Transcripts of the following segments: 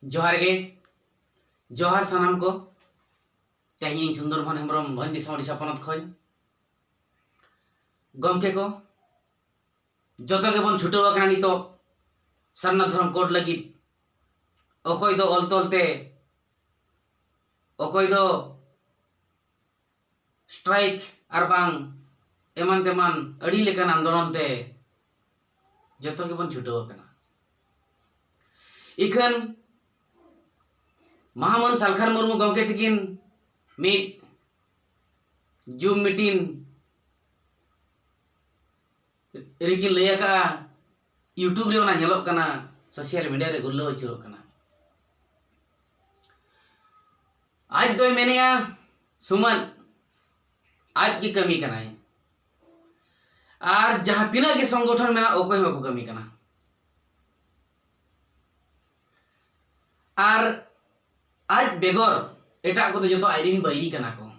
जोहार गे जोहार सानाम को तेहनी सुंदरबन हेम्ब्रम भन दिसम ओडिशा पनत खय गमके को जतो गेबन छुटो आकना नितो सरना धर्म कोड लगी अकोय दो अलतलते अकोय दो स्ट्राइक आर बांग एमान तेमान अड़ी लेकान आंदोलन ते जतो गेबन छुटो आकना इखन महामन सालखार मुर्मू गमके तकिन मिट जूम मीटिंग रिकिन लैया का यूट्यूब रे ओना नेलोक कना सोशल मीडिया रे गुल्लो अचुरोक कना आज दोय मेनेया सुमन आज की कमी कना है आर जहां तिना के संगठन मेना ओकोय बाको कमी कना आर आज बेगर एटा को जो आईरिन बैरी कना को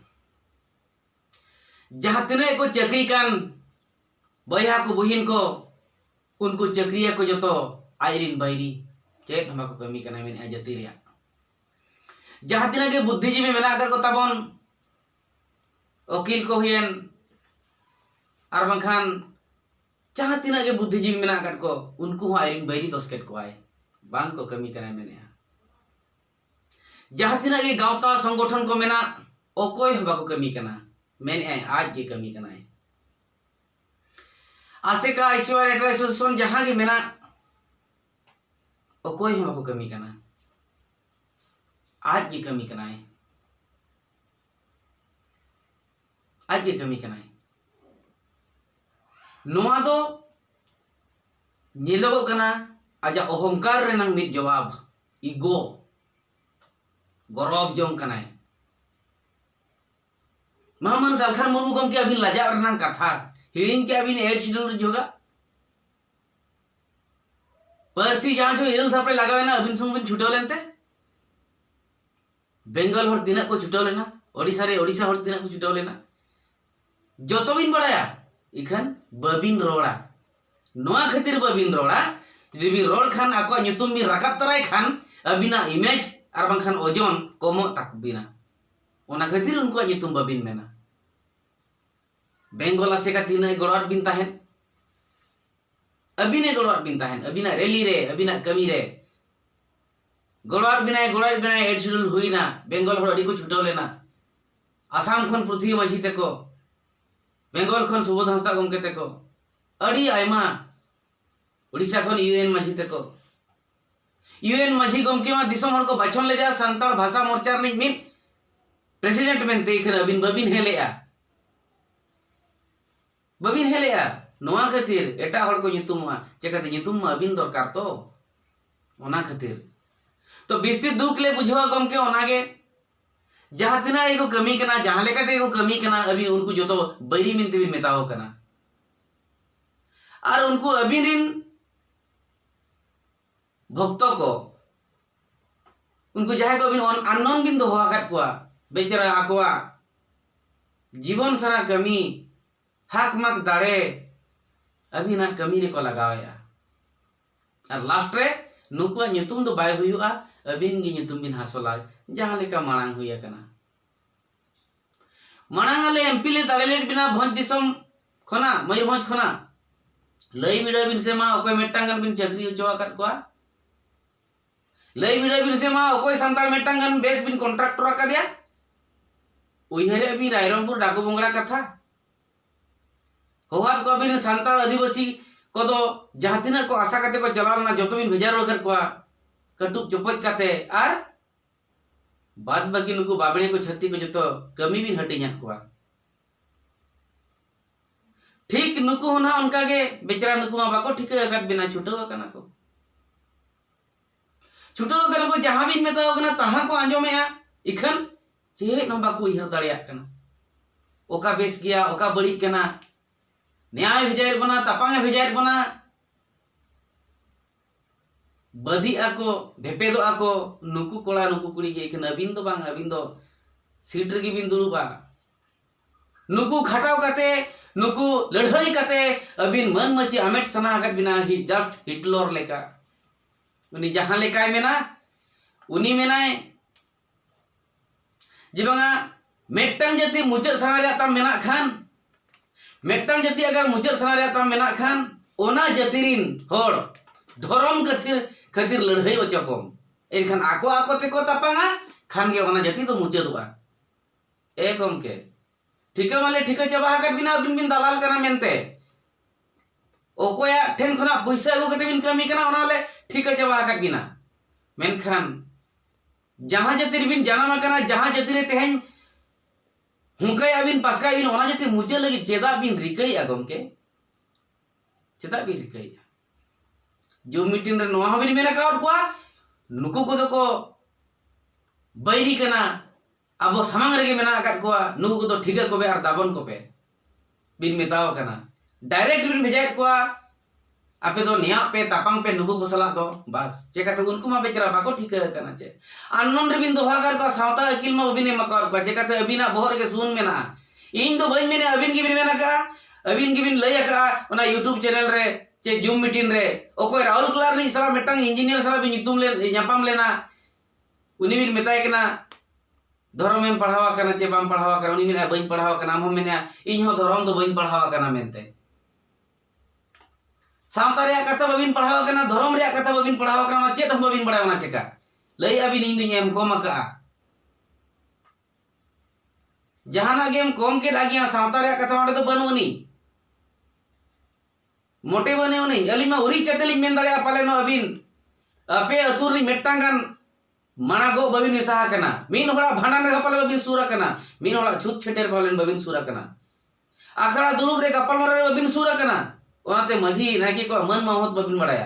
जहां तिना को चक्री कान बया को बहिन को उनको चक्रिया को जो आईरिन बैरी चेक हम को कमी कना मेन जाति रे जहां तिना के बुद्धिजीवी मेना कर को ताबन वकील को हुएन आर बंखान जहां तिना के बुद्धिजीवी मेना कर को उनको आईरिन बैरी दसकेट को आए बांग को कमी कना मेने जहां तिना के गांवता संगठन को मेना ओकोय हबा को कमी कना मेने आज की कमी कना है आसेका ऐश्वर्य एसोसिएशन जहां के मेना ओकोय हबा को कमी कना आज की कमी कना है आज की कमी कना है नोआ दो निलोगो कना आजा अहंकार रेनांग मिट जवाब इगो गौरव जों कना है महामन सालखार मुर्मू गमके अभी लाजा रनांग कथा हिड़िंग के अभी एड शेड्यूल जोगा परसी जहां जो इरल सापरे लगावे ना अबिन संग छुटो लेनते बेंगल हर तिना को छुटो लेना ओडिसा रे ओडिसा हर तिना को छुटो लेना जतो बिन बड़ाया इखन बबिन रोड़ा नोआ खातिर बबिन रोड़ा जदि बिन रोड खान आको nyutum बिन राकाब तराय खान अबिना इमेज आर बांखान ओजन कमो ताकबिना ओना खातिर उनको nyutum बबिन मेना बेंगल आसेका तिना गड़ार बिन ताहेन अबिने गड़ार बिन ताहेन अबिना रैली रे अबिना कमी रे गड़ार बिना एड शेड्यूल हुईना बेंगल हर अडी को छुटो लेना आसाम खन पृथ्वी माझी तेको बेंगल खन सुबोध हंसदा गमके तेको अडी आयमा ओडिसा खन यूएन माझी तेको यूएन माझी गमके मा दिसम हर को बाछन ले जा संताल भाषा मोर्चा नि मिन प्रेसिडेंट मेनते इखन अबिन बबिन हेलेया नोआ खातिर एटा हर को nyutumwa चेकाते nyutum मा अबिन दरकार तो ओना खातिर तो बिस्ती दुख ले बुझवा गमके ओनागे जहां तिना एगो कमी कना जहां लेकाते एगो कमी कना अभी उनको जो तो बैरी मिनते भी मेताओ कना और उनको अभी दिन भक्तों को उनको जहां को अभी अननोन बिन दो होआ कर कुआ बेचारा आकोआ जीवन सारा कमी हाक मक दाड़े अभी ना कमी रे को लगाया और लास्ट रे नुकुआ nyutum दो बाय हुआ अबिन गे nyutum बिन हासोला जहां लेका मांग हुआ कना मांग एमपी ले दाड़े बिना भंज दिसम खना मयूरभंज खना लई बिड़ा बिन से मा ओकोय मेटांगन बिन चक्री उचवा कर कोआ लई बिड़ा बिन से मा ओकोय संताल मेटांगन बेस बिन कॉन्ट्रैक्टर का दिया उइहरे अबिन रायरंगपुर डाकू बोंगड़ा कथा होहार को अबिन संताल आदिवासी को दो जहां तिना को आशा करते को चलावना जतो बिन भेजार वगर कोआ कटुक चपच काते आर बाद बाकी नुको बाबड़े को छत्ती को जतो कमी बिन हटिया कोआ ठीक नुको होना उनका के बेचारा नुको मा बाको ठीक अकत बिना छुटो कना को जहां बिन मेताओ कना तहां को आंजोमेया इखन चे न बाको इहर दाड़िया कना ओका बेस गया ओका बड़ी कना न्याय भेजायर बना तपांगे भेजायर बना बदी आको भेपे दो आको नुकु कोड़ा नुकु कुड़ी के इखन अबिन दो बांग अबिन दो सीट रे बिन दुरुबा नुकु खटाव काते नुकु लड़ाई काते अबिन मन मची आमेट सना हकत बिना ही जस्ट हिटलर लेका उनी जहां लेकाय मेना उनी मेनाय जे बांगा मेटटांग जाति मुचाद साना रे ताम मेना खान मेटटांग जाति अगर मुचाद साना रे ताम मेना खान ओना जातिरिन होड़ धर्म खातिर लड़ाई ओचकोम एनखान आको आको तेको तापांगा खान गे ओना जाति तो मुचादोआ ए गमके ठिका माले ठिका चाबा हाकत बिना बिन बिन दलाल कना मेनते ओकोया ठेन खना पैसा अगु कते बिन कमी कना ओनाले ठिका चाबा हाकत बिना मेनखान जहां जाति बिन जानामा कना जहां जाति रे तेहन हुंकाय अबिन पासकाय बिन ओना जाति मुचे लगी चेदा बिन रिकई गमके चेदा बिन रिकई जो मीटिंग रे नोआ बिन मेना काउट कोआ नुकु को दो को बैरी कना अब सामांग रेगे मेना आकात कोआ नुकु को तो ठिका को बे आर दाबन को पे बिन मेताव कना डायरेक्ट बिन भेजाय कोआ आपे तो निया पे तापांग पे नुकु को सला दो बस चेका तो उनको मा बेचरा बाको ठिका कना चे अननन रे बिन दोहागर को सावता अकिल मा बिन मकर को चेका तो अबिना बोहर के सुन मेना इन दो बइन मेने अबिन की बिन मेना का अबिन की बिन लय का ओना यूट्यूब चैनल रे चे जूम मीटिंग रे ओकोय राहुल क्लार नी सला मेटंग इंजीनियर सला बिन नितुम ले न्यापाम लेना उनी बिन मेताय कना धर्म में पढ़ावा कना चे बाम पढ़ावा कना उनी मेना बइन पढ़ावा कना हम मेना इन हो धर्म तो बइन पढ़ावा कना मेनते सावता रे कथा बबिन पढ़ावा कना धर्म रे कथा बबिन पढ़ावा कना चेत हम बबिन बड़ाय ओना चेका लय अबिन इन दिन एम कोम का जहाना गेम कोम के लागिया सावता रे कथा ओंडे तो बनुनी मोटे बने नहीं अली मा उरी चतेली मेन दाड़े पाले नो अबिन अपे अतुरी मेट्टांगन मानागो बबिन निसाहा कना मीन होड़ा भांडन रे पाले बबिन सूरा कना मीन होड़ा छुत छेटेर पाले बबिन सूरा कना आखड़ा दुरुब रे गप्पल मारे बबिन सूरा कना ओनाते मजी नाकी को मन महत बबिन बड़ाया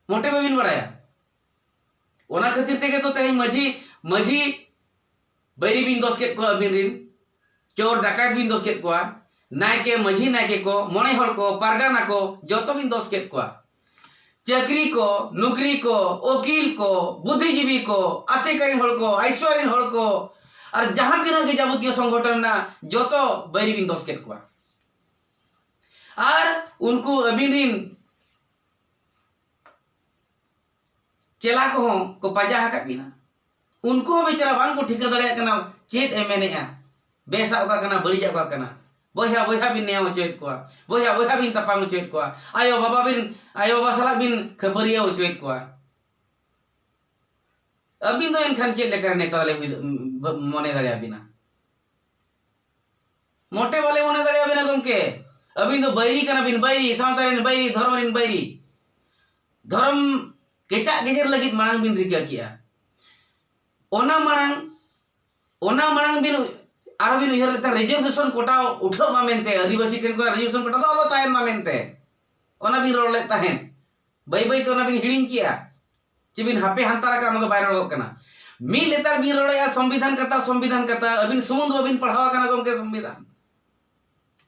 मोटे बबिन बड़ाया ओना खातिर तेगे तो तेही मजी बैरी बिन दोस के को अबिन रिन चोर डकायत बिन दोस के को नायके मजी नायके को मोने हड़ को पारगाना को जतो बिन दोस के को चाकरी को नौकरी को वकील को बुद्धिजीवी को आशेकारीन हड़ को ऐश्वर्यन हड़ को और जहां तिना के जाबतीय संगठन ना जतो बैरी बिन दोस के को और उनको अबिन रिन चेला को पाजा हकत बिना उनको बेचारा बांग को ठिका दड़े कना चेत एमेनेआ बेसा ओका कना बड़िजा ओका कना बोया बोया बिन नेया चोइत को बोया बोया बिन तपांग चोइत को आयो बाबा सला बिन खबरिया चोइत को अबिन दो एनखान चेत लेकर नेता ले मने दड़े बिना मोटे वाले मने दड़े बिना गमके अबिन दो बैरी कना बिन बैरी सावतारिन बैरी धर्मरिन बैरी धर्म केचा गेजर लगित मांग बिन रिका किया ओना मांग बिन आरो बिन उहर लेता रिजर्वेशन कोटा उठो मा मेनते आदिवासी टेन को रिजर्वेशन कोटा दो आलो तायन मा मेनते ओना बिन रोड ले ताहेन बै तो ओना बिन हिडिंग किया चे बिन हापे हांतारा का ओना दो बाय रोड कना मी लेतार बिन रोडया संविधान कथा अबिन सुमुंद बबिन पढ़ावा कना गमके संविधान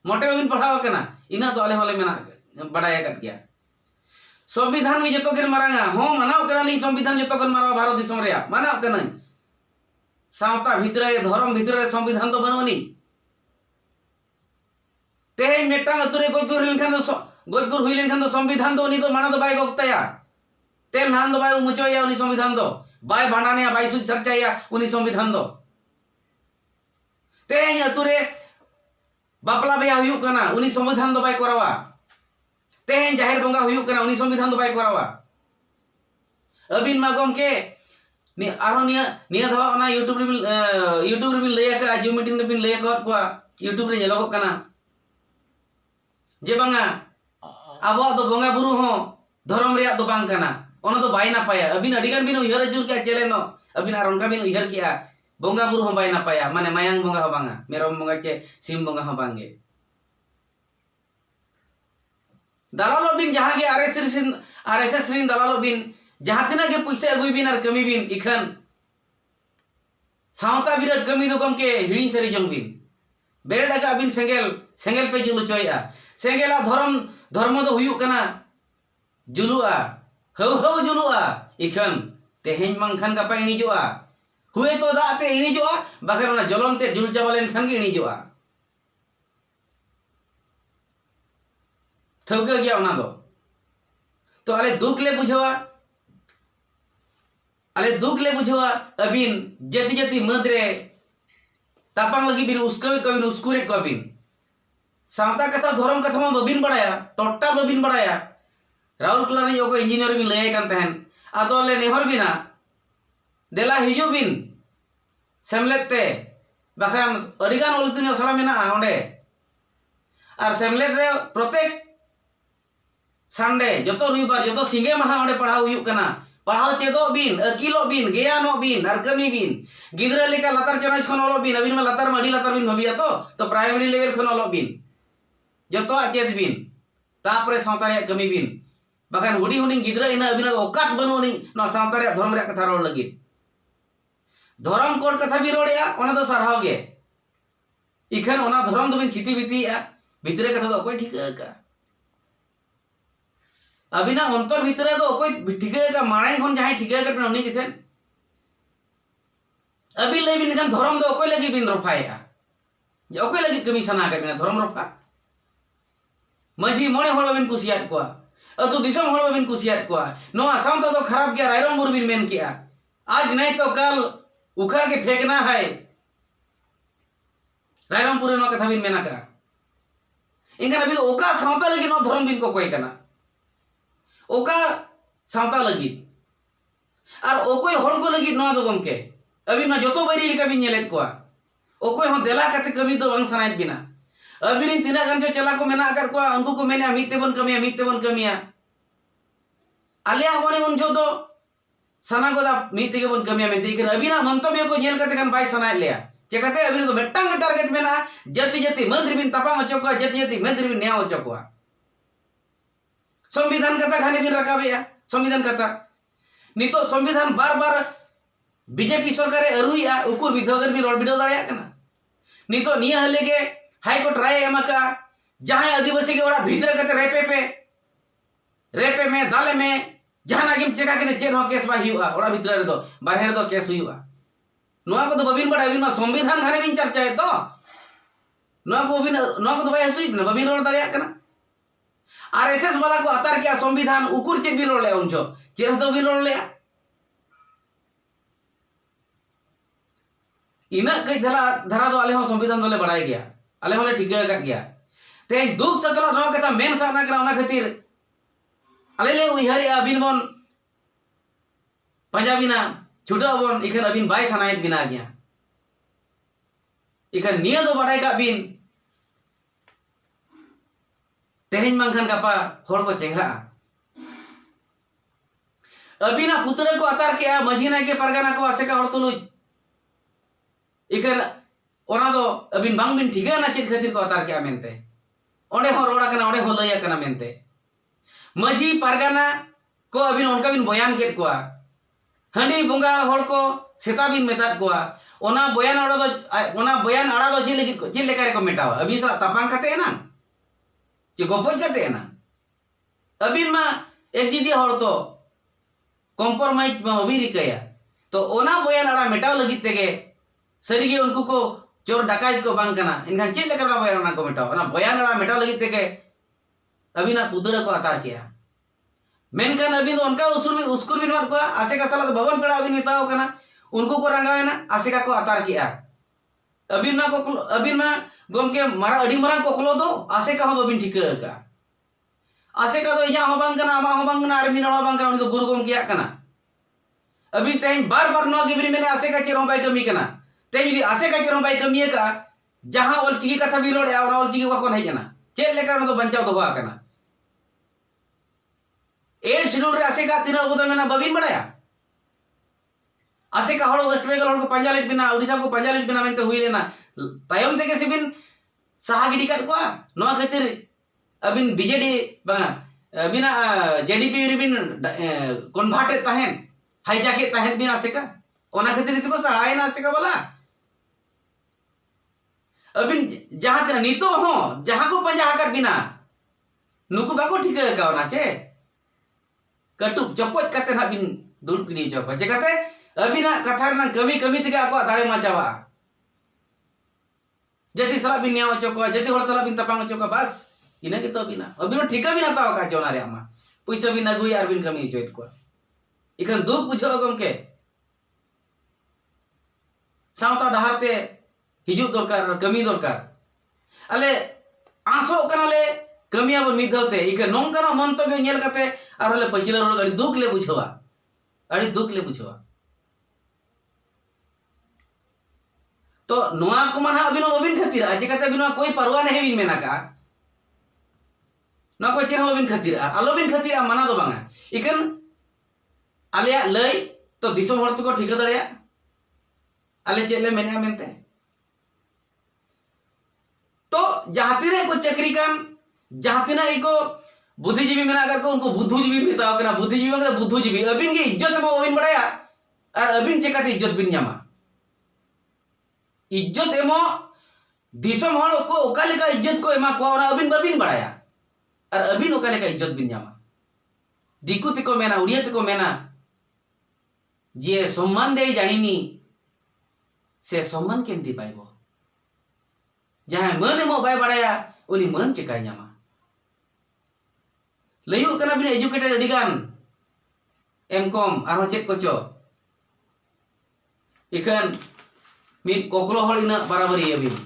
मोटे बबिन पढ़ावा कना इना तो आले होले मेना बड़ाय कट गया संविधान में जतो के मारांगा हो मानाव कना ली संविधान जतो के मारावा भारत दिसम रे मानाव कना सावता भितरे धर्म भितरे संविधान तो बनोनी तेहे मेटांग अतुरे गोजगुर हुई लेनखान दो संविधान दो उनी दो माना दो बाय गक्ताया तेल नान दो बाय मुचोया उनी संविधान दो बाय भांडानिया बाय सुच चर्चाया उनी संविधान दो तेहे अतुरे बापला बेया हुयु कना उनी संविधान दो बाय करावा तेहे जाहिर बंगा हुयु कना उनी संविधान दो बाय करावा अबिन मा गमके नि आरो निया धवा ओना यूट्यूब रे बिन लय का जूम मीटिंग रे बिन लय को यूट्यूब रे नेलो कना जे बांगा आबो दो बंगा बुरु हो धर्म रे दो बांग कना ओना दो बाय ना पाया अबिन अडिगान बिन उहर जुर के चले नो अबिन आर उनका बिन उहर किया बंगा बुरु हो बाय ना पाया माने मायांग बंगा हो बांगा मेरम बंगा चे सिम बंगा हो बांगे दलालो बिन जहां के आरएसएस रिन दलालो बिन जहां तिना के पैसा अगुई बिन और कमी बिन इखन सावता विरोध कमी दो गम के हिड़ी सरी जंग बिन बेरडा का बिन सेंगेल पे जुलु चोया सेंगेला धर्म दो हुयु कना जुलुआ हौ जुलुआ इखन तेहेन मंगखन का पाई निजोआ हुए तो दाते इनिजोआ बाखर ना जलन ते जुल चावलेन खन के इनिजोआ ठौका गया ओना दो तो आले दुख ले बुझवा अले दुख ले बुझवा अबिन जति जति मदरे तापांग लगी बिन उसकुरे को बिन सावता कथा धर्म कथा मा बबिन बड़ाया टोटा बबिन बड़ाया राहुल क्लानी जो को इंजीनियर बिन लय कान तहन आदो ले नेहर बिना देला हिजु बिन सेमलेते बाखान अडिगान ओलितुन सला मेना ओंडे और सेमलेट रे प्रत्येक संडे जतो रविवार जतो सिंगे महा ओंडे पढ़ाव हुयुक कना पढ़ाव चेदो बिन अकिलो बिन ज्ञानो बिन और कमी बिन गिदरा लेका लतार चनाच खन ओलो बिन अबिन मा लतार मडी लतार बिन भबिया तो प्राइमरी लेवल खन ओलो बिन जतो चेद बिन तापरे सावता रे कमी बिन बाखान हुडी हुडी गिदरा इना अबिन ओकात बनुनी न सावता रे धर्म रे कथा रोड लगी धर्म कोड कथा भी रोड़या ओना दो सरहाव गे इखन ओना धर्म दो बिन छिती बितिया भितरे कथा दो कोई ठीक का अबिना अंतर भितरे दो कोई ठीक का माराई खन जहां ठीक का उनी किसेन अबि लई बिन खान धर्म दो कोई लगी बिन रफाया जे कोई लगी कमी सना का बिना धर्म रफा मजी मोणे होड़ बिन कुसियात को अतु दिसम होड़ बिन कुसियात को नोआ सावता दो खराब गया रायरंगपुर बिन मेन किया आज नहीं तो कल उखड़ के फेंकना है रायरंगपुर नो कथा बिन मेना का इनका अभी ओका सावता लगी नो धर्म बिन को कोई कना ओका सावता लगी और ओकोय होड़ को लगी नो दो गमके अभी ना जोतो बैरी लिका बिन नेलेट को ओकोय हो देला कते कमी दो बंग सनाइत बिना अभी नी तिना गन जो चला को मेना अगर को उनको को मेने अमिते बन कमिया आलिया होने उन जो दो सना को दा मीते के बन कमिया मेते कि अभी ना मंतव्य को जेल कते कन बाय सना लिया चेकते अभी तो बेटांग टारगेट मेना जति जति मंत्री बिन तपा मचो को जति जति मंत्री बिन न्याय मचो को संविधान कथा खाने बिन रकाबेया संविधान कथा नितो संविधान बार बार बीजेपी सरकार अरुया उकुर विधोगर भी रोड बिडो दाया कना नितो निया हले के हाई कोर्ट राय एमाका जहां आदिवासी के ओरा भीतर कते रेपे में दाले में जहां आगे चेका के चेन हो केस बा हियुआ ओरा भीतर रे दो बाहर रे दो केस हुयुआ नोआ को तो बबिन बड़ा बिन मा संविधान खाने बिन चर्चा है तो नोआ को तो भाई हसुई न बबिन रोड दाया कना आरएसएस वाला को अतार किया संविधान उकुर चेक भी रोड ले उनजो चेन तो भी रोड ले इना कई धरा दो आले हो संविधान दोले बढ़ाई गया आले होले ठीक कर गया ते दुख सतला नो कथा मेन सा ना करा ओना खातिर आले ले उहरी अबिन बन पंजाबिना छुटा बन इखन अबिन बाय सनाइत बिना गया इखन निया दो बढ़ाई का बिन तेहन मंखन गपा होड़ को चेंगा अबिना पुतरे को अतार के मझीना के परगना को आसे का होड़ तुलु इखन ओना दो अबिन बांग बिन ठीक ना चेक खातिर को अतार के मेनते ओंडे हो रोड़ा कना ओंडे हो लया कना मेनते मझी परगना को अबिन उनका बिन बयान केत को हंडी बुंगा होड़ को सेता बिन मेतात को ओना बयान अड़ा दो चिल लेकर को मेटावा अभी सा तपांग कते ना चे गोपज कते ना अबिन मा एक दीदी होड़ तो कॉम्प्रोमाइज मा अभी रिकया तो ओना बयान अड़ा मेटाव लगित तेगे सरीगे उनको को चोर डकायत को बांग कना इनखान चेक लेकर बयान ना को मेटाव ना बयान अड़ा मेटाव लगित तेगे अभी ना पुतड़ा को अतार किया मेनकान अभी तो उनका उसकुर बिन को आसे का साला तो भवन पेड़ा अभी नेताओ कना उनको को रंगावे ना आसे का को अतार किया अभी ना गोम के मारा अड़ी मरांग को खलो दो आसे का हो बबिन ठीक का आसे का तो या हो बांग कना आमा हो बांग ना आर मिना हो बांग कना उनी तो गुरु गोम किया कना अभी तेन बार बार नो गिबरी मेने आसे का चेरो बाई कमी कना ते यदि आसे का चेरो बाई कमी का जहां ऑल चिकी कथा भी रोड आ ऑल चिकी को कोन है जना चेक लेकर तो बंचाव तो हुआ कना एड शेड्यूल रे आसे का तीना उदा मेना बबिन बड़ाया आसे का होड़ वेस्ट बेंगल होड़ को पंजालित बिना ओडिसा को पंजालित बिना मेनते हुई लेना तायम ते के सिबिन साहा गिडी कर को नोआ खातिर अबिन बीजेडी बा अबिना जेडीपी रिबिन कन्वर्ट तहन हाईजैक तहन बिना आसे का ओना खातिर इसको सहाय ना आसे का बोला अबिन जहां तेना नितो हो जहां को पंजा कर बिना नुकु बाको ठीक का ओना चे कटु चपच कते ना बिन दुल किडी चपच जगते अभी ना कथा ना कमी कमी तक आपको दाड़े माचावा जति सला बिन न्याव चोका जति होड़ सला बिन तपांग चोका बस इना के तो बिना अभी नो ठिका बिना ताव का चोना रे आमा पैसा बिना गुई आर बिन कमी चोइत को इखन दुख बुझो गम के सावता डहारते हिजुग दरकार कमी दरकार अले आसो कनाले कमिया बन मिदते इके नोंकाना मंतव्य नेल कते आरले पचिला रोड अड़ी दुख ले बुझवा अड़ी दुख ले बुझवा तो नोआ को माना अबिनो अबिन खातिर आज कते अबिनो कोई परवा नहीं बिन मेना का ना को चेन अबिन खातिर आलो बिन खातिर माना दो बांगा इकन आलिया लय तो दिसोम हर तो को ठिका दरिया आले चेले मेना मेनते तो जहातिने को चक्री कान जहातिना इको बुद्धिजीवी मेना कर को उनको बुद्धुजीवी मेता कना बुद्धिजीवी का बुद्धुजीवी अबिन की इज्जत में अबिन बड़ाया और अबिन चेकाते इज्जत बिन न्यामा इज्जत एमो दिसोम हर को ओकालेका इज्जत को एमा को अबिन बबिन बड़ाया और अबिन ओकालेका इज्जत बिन न्यामा दिकु तेको मेना उड़िया तेको मेना जे सम्मान दे जानिनी से सम्मान केमती पाइबो जहां मन एमो बाय बड़ाया उनी मन चेकाय न्यामा लयु कना बिन एजुकेटेड अडिगान एमकॉम आरो चेक कोचो इखन मिद कोकलो हल इना बराबरी अबिन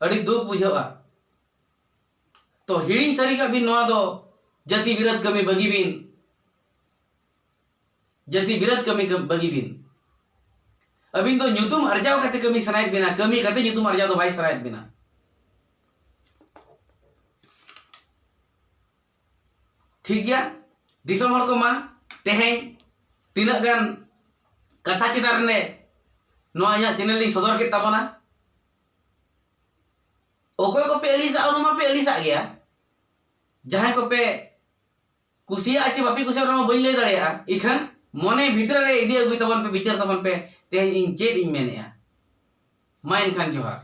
अड़ी दुख बुझावा तो हिड़िंग सारी का बिन नोआ दो जाति विरोध कमी बगी बिन जाति विरोध कमी बगी बिन अबिन तो ᱧᱩᱛᱩᱢ अर्जाव कते कमी सनायत बिना कमी कते ᱧᱩᱛᱩᱢ अर्जाव दो बाय सनायत बिना ठीक गया दिसोम हर को मा तेहें तीना गान कथा चितार ने नो आया चैनल ली सदर के ताबना ओकोय को पे एलिसा ओनो पे एलिसा गया जहां को पे कुसिया आचे बापी कुसिया रो बई ले दाड़िया इखन मने भीतर रे इदी अगुई तबन पे विचार तबन पे ते इन चेत इन मेनेया मा इनखान जोहार।